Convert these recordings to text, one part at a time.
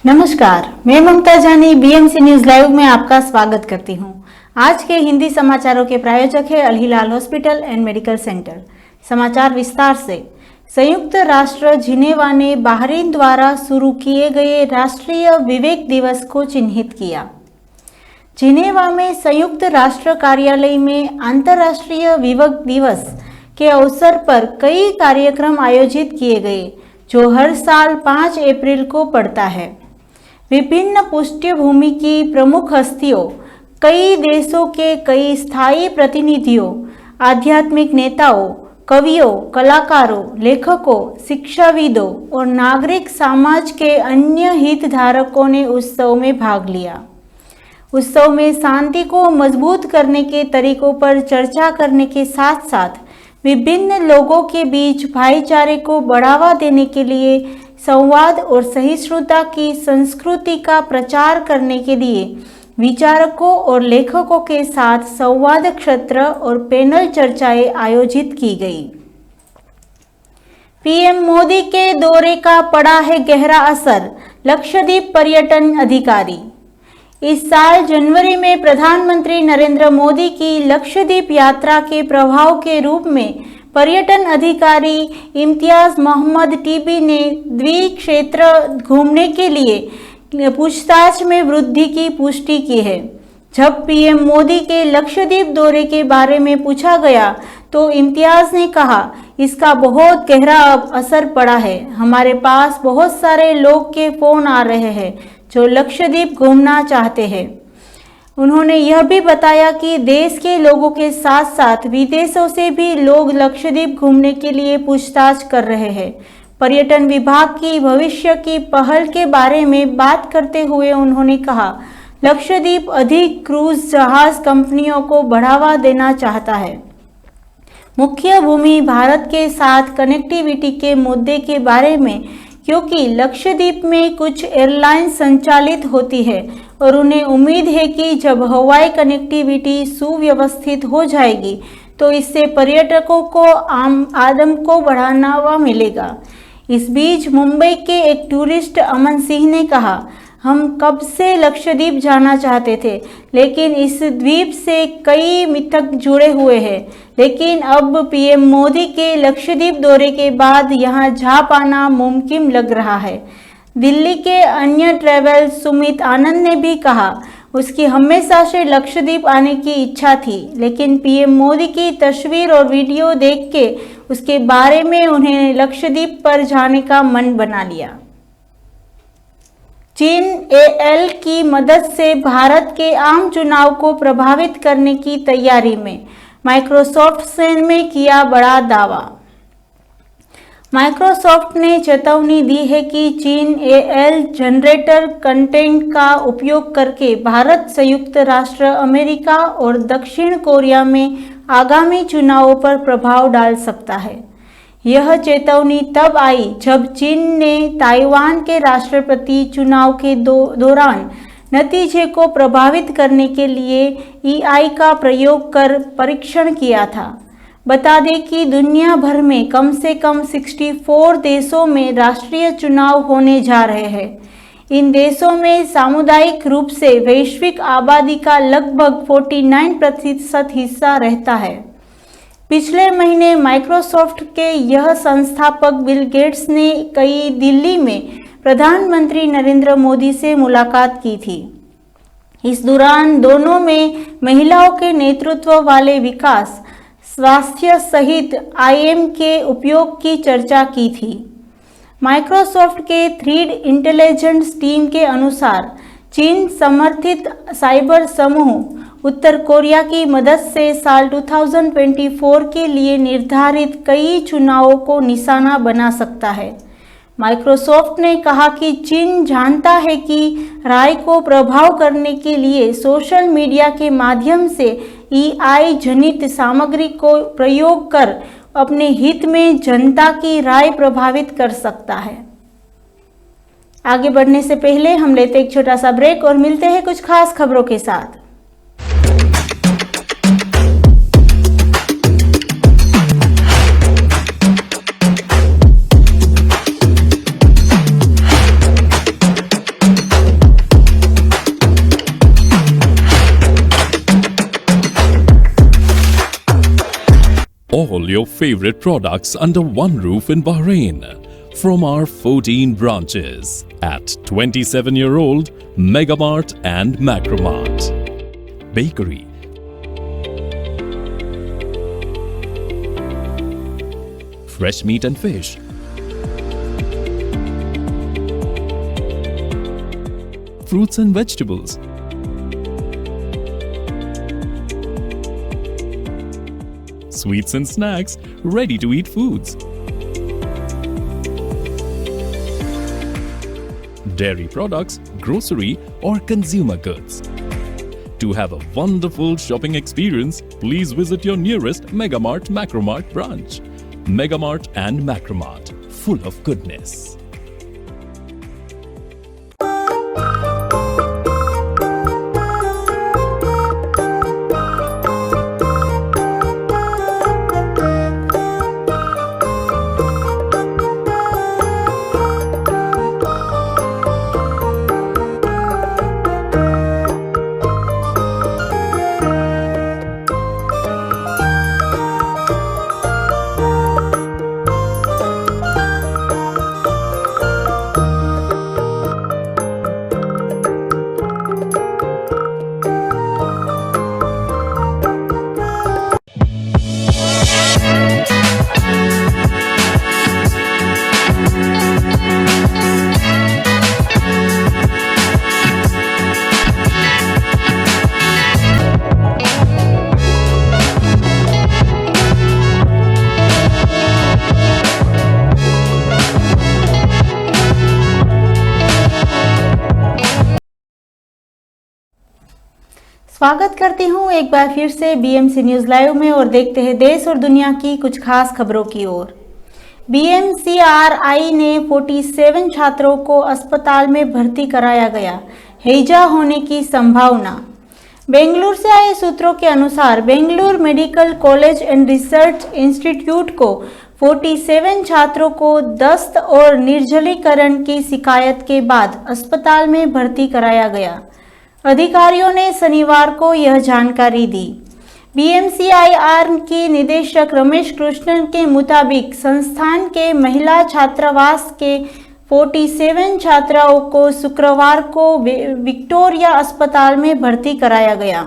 नमस्कार, मैं ममता जानी बीएमसी न्यूज लाइव में आपका स्वागत करती हूं। आज के हिंदी समाचारों के प्रायोजक है अल हिलाल हॉस्पिटल एंड मेडिकल सेंटर। समाचार विस्तार से। संयुक्त राष्ट्र जिनेवा ने बहरीन द्वारा शुरू किए गए राष्ट्रीय विवेक दिवस को चिन्हित किया। जिनेवा में संयुक्त राष्ट्र कार्यालय में अंतर्राष्ट्रीय विवेक दिवस के अवसर पर कई कार्यक्रम आयोजित किए गए, जो हर साल 5 अप्रैल को पड़ता है। विभिन्न पृष्ठभूमि की प्रमुख हस्तियों, कई देशों के कई स्थायी प्रतिनिधियों, आध्यात्मिक नेताओं, कवियों, कलाकारों, लेखकों, शिक्षाविदों और नागरिक समाज के अन्य हितधारकों ने उत्सव में भाग लिया। उत्सव में शांति को मजबूत करने के तरीकों पर चर्चा करने के साथ साथ विभिन्न लोगों के बीच भाईचारे को बढ़ावा देने के लिए संवाद और सहिष्णुता की संस्कृति का प्रचार करने के लिए विचारकों और लेखकों के साथ संवाद सत्र और पैनल चर्चाएं आयोजित की गई। पीएम मोदी के दौरे का पड़ा है गहरा असर, लक्षद्वीप पर्यटन अधिकारी। इस साल जनवरी में प्रधानमंत्री नरेंद्र मोदी की लक्षद्वीप यात्रा के प्रभाव के रूप में पर्यटन अधिकारी इम्तियाज मोहम्मद टीबी ने द्वीप क्षेत्र घूमने के लिए पूछताछ में वृद्धि की पुष्टि की है। जब पीएम मोदी के लक्षद्वीप दौरे के बारे में पूछा गया तो इम्तियाज ने कहा, इसका बहुत गहरा असर पड़ा है। हमारे पास बहुत सारे लोग के फोन आ रहे हैं जो लक्षद्वीप घूमना चाहते हैं। उन्होंने यह भी बताया कि देश के लोगों के साथ साथ विदेशों से भी लोग लक्षद्वीप घूमने के लिए पूछताछ कर रहे हैं। पर्यटन विभाग की भविष्य की पहल के बारे में बात करते हुए उन्होंने कहा, लक्षद्वीप अधिक क्रूज जहाज कंपनियों को बढ़ावा देना चाहता है। मुख्य भूमि भारत के साथ कनेक्टिविटी के मुद्दे के बारे में, क्योंकि लक्षद्वीप में कुछ एयरलाइन संचालित होती है और उन्हें उम्मीद है कि जब हवाई कनेक्टिविटी सुव्यवस्थित हो जाएगी तो इससे पर्यटकों को आमदनी को बढ़ावा मिलेगा। इस बीच मुंबई के एक टूरिस्ट अमन सिंह ने कहा, हम कब से लक्षद्वीप जाना चाहते थे, लेकिन इस द्वीप से कई मिथक जुड़े हुए हैं। लेकिन अब पीएम मोदी के लक्षद्वीप दौरे के बाद यहां जा पाना मुमकिन लग रहा है। दिल्ली के अन्य ट्रैवल सुमित आनंद ने भी कहा, उसकी हमेशा से लक्षद्वीप आने की इच्छा थी, लेकिन पीएम मोदी की तस्वीर और वीडियो देख के उसके बारे में उन्हें लक्षद्वीप पर जाने का मन बना लिया। चीन एआई की मदद से भारत के आम चुनाव को प्रभावित करने की तैयारी में, माइक्रोसॉफ्ट ने किया बड़ा दावा। माइक्रोसॉफ्ट ने चेतावनी दी है कि चीन एआई जनरेटर कंटेंट का उपयोग करके भारत, संयुक्त राष्ट्र अमेरिका और दक्षिण कोरिया में आगामी चुनावों पर प्रभाव डाल सकता है। यह चेतावनी तब आई जब चीन ने ताइवान के राष्ट्रपति चुनाव के दौरान नतीजे को प्रभावित करने के लिए एआई का प्रयोग कर परीक्षण किया था। बता दें कि दुनिया भर में कम से कम 64 देशों में राष्ट्रीय चुनाव होने जा रहे हैं। इन देशों में सामुदायिक रूप से वैश्विक आबादी का लगभग 49% हिस्सा रहता है। पिछले महीने माइक्रोसॉफ्ट के यह संस्थापक बिल गेट्स ने कई दिल्ली में प्रधानमंत्री नरेंद्र मोदी से मुलाकात की थी। इस दौरान दोनों में महिलाओं के नेतृत्व वाले विकास, स्वास्थ्य सहित आईएम के उपयोग की चर्चा की थी। माइक्रोसॉफ्ट के थ्रेड इंटेलिजेंस टीम के अनुसार चीन समर्थित साइबर समूह उत्तर कोरिया की मदद से साल 2024 के लिए निर्धारित कई चुनावों को निशाना बना सकता है। माइक्रोसॉफ्ट ने कहा कि चीन जानता है कि राय को प्रभाव करने के लिए सोशल मीडिया के माध्यम से एआई जनित सामग्री को प्रयोग कर अपने हित में जनता की राय प्रभावित कर सकता है। आगे बढ़ने से पहले हम लेते एक छोटा सा ब्रेक और मिलते हैं कुछ खास खबरों के साथ। all your favorite products under one roof in Bahrain from our 14 branches at 27-year-old Megamart and Macromart. Bakery, fresh meat and fish, fruits and vegetables, sweets and snacks, ready-to-eat foods, dairy products, grocery or consumer goods. To have a wonderful shopping experience, please visit your nearest Megamart Macromart branch. Megamart and Macromart, full of goodness. स्वागत करती हूँ एक बार फिर से BMC news live में और देखते हैं देश और दुनिया की कुछ खास खबरों की ओर। बीएमसीआरआई ने 47 छात्रों को अस्पताल में भर्ती कराया गया, हैजा होने की संभावना। बेंगलुरु से आए सूत्रों के अनुसार Bengaluru medical college and research institute को 47 छात्रों को दस्त और निर्जलीकरण की शिकायत के बाद अस्पताल में भर्ती कराया गया। अधिकारियों ने शनिवार को यह जानकारी दी। बीएमसीआईआर की निदेशक रमेश कृष्णन के मुताबिक संस्थान के महिला छात्रावास के 47 छात्राओं को शुक्रवार को विक्टोरिया अस्पताल में भर्ती कराया गया।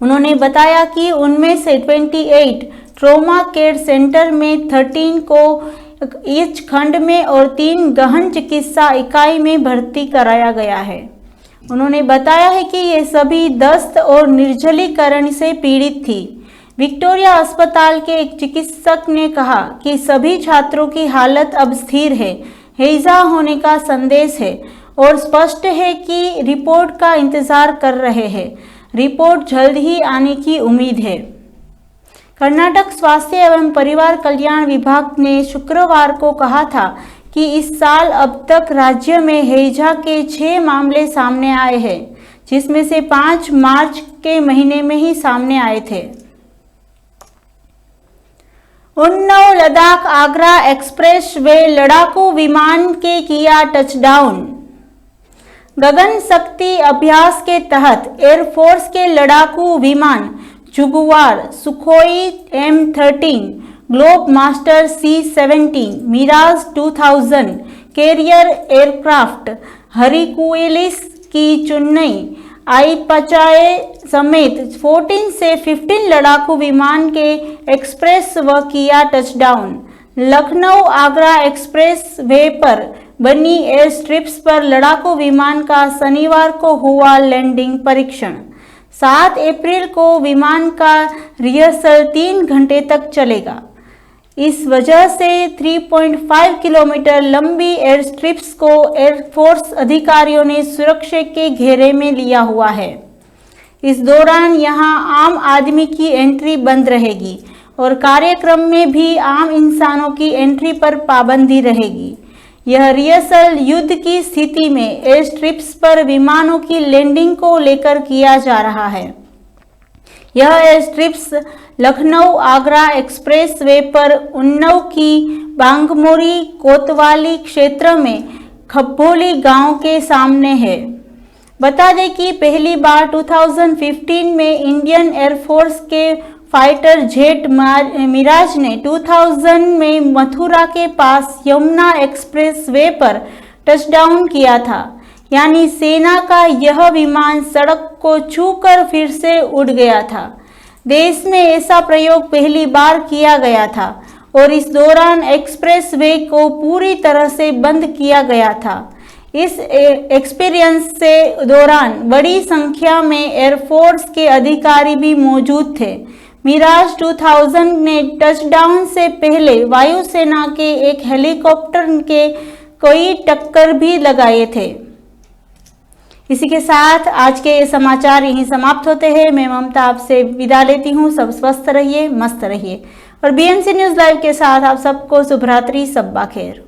उन्होंने बताया कि उनमें से 28 ट्रॉमा केयर सेंटर में, 13 को इस खंड में और 3 गहन चिकित्सा इकाई में भर्ती कराया गया है। उन्होंने बताया है कि ये सभी दस्त और निर्जलीकरण से पीड़ित थी। विक्टोरिया अस्पताल के एक चिकित्सक ने कहा कि सभी छात्रों की हालत अब स्थिर है, हैजा होने का संदेश है और स्पष्ट है कि रिपोर्ट का इंतजार कर रहे हैं। रिपोर्ट जल्द ही आने की उम्मीद है। कर्नाटक स्वास्थ्य एवं परिवार कल्याण विभाग ने शुक्रवार को कहा था कि इस साल अब तक राज्य में हैजा के 6 मामले सामने आए हैं, जिसमें से 5 मार्च के महीने में ही सामने आए थे। उन्नाव लद्दाख आगरा एक्सप्रेस वे लड़ाकू विमान के किया टचडाउन। गगन शक्ति अभ्यास के तहत एयरफोर्स के लड़ाकू विमान jaguar, Sukhoi M-13, globe master C-17, Mirage 2000 carrier aircraft, Hercules की चेन्नई आईपचाए समेत 14 से 15 लड़ाकू विमान के एक्सप्रेस व किया touchdown. Lucknow Agra express way पर बनी एयर स्ट्रिप्स पर लड़ाकू विमान का शनिवार को हुआ लैंडिंग परीक्षण। 7 अप्रैल को विमान का रिहर्सल 3 घंटे तक चलेगा। इस वजह से 3.5 किलोमीटर लंबी एयर स्ट्रिप्स को एयरफोर्स अधिकारियों ने सुरक्षा के घेरे में लिया हुआ है। इस दौरान यहां आम आदमी की एंट्री बंद रहेगी और कार्यक्रम में भी आम इंसानों की एंट्री पर पाबंदी रहेगी। यह रिहर्सल युद्ध की स्थिति में एयर स्ट्रिप्स पर विमानों की लैंडिंग को लेकर किया जा रहा है। यह air strips Lucknow Agra express way पर उन्नाव की बांगमोरी कोतवाली क्षेत्र में खब्बोली गांव के सामने है। बता दें कि पहली बार 2015 में इंडियन एयरफोर्स के फाइटर जेट मिराज ने 2000 में मथुरा के पास यमुना एक्सप्रेस वे पर टचडाउन किया था। यानी सेना का यह विमान सड़क को छूकर फिर से उड़ गया था। देश में ऐसा प्रयोग पहली बार किया गया था और इस दौरान एक्सप्रेस वे को पूरी तरह से बंद किया गया था। इस एक्सपीरियंस से दौरान बड़ी संख्या में एयरफोर्स के अधिकारी भी मौजूद थे। मिराज 2000 ने टचडाउन से पहले वायुसेना के एक हेलीकॉप्टर के कोई टक्कर भी लगाए थे। इसी के साथ आज के ये समाचार यहीं समाप्त होते हैं। मैं ममता आपसे विदा लेती हूँ। सब स्वस्थ रहिए, मस्त रहिए और बीएमसी न्यूज़ लाइव के साथ आप सबको शुभ रात्रि, शब्बा खैर।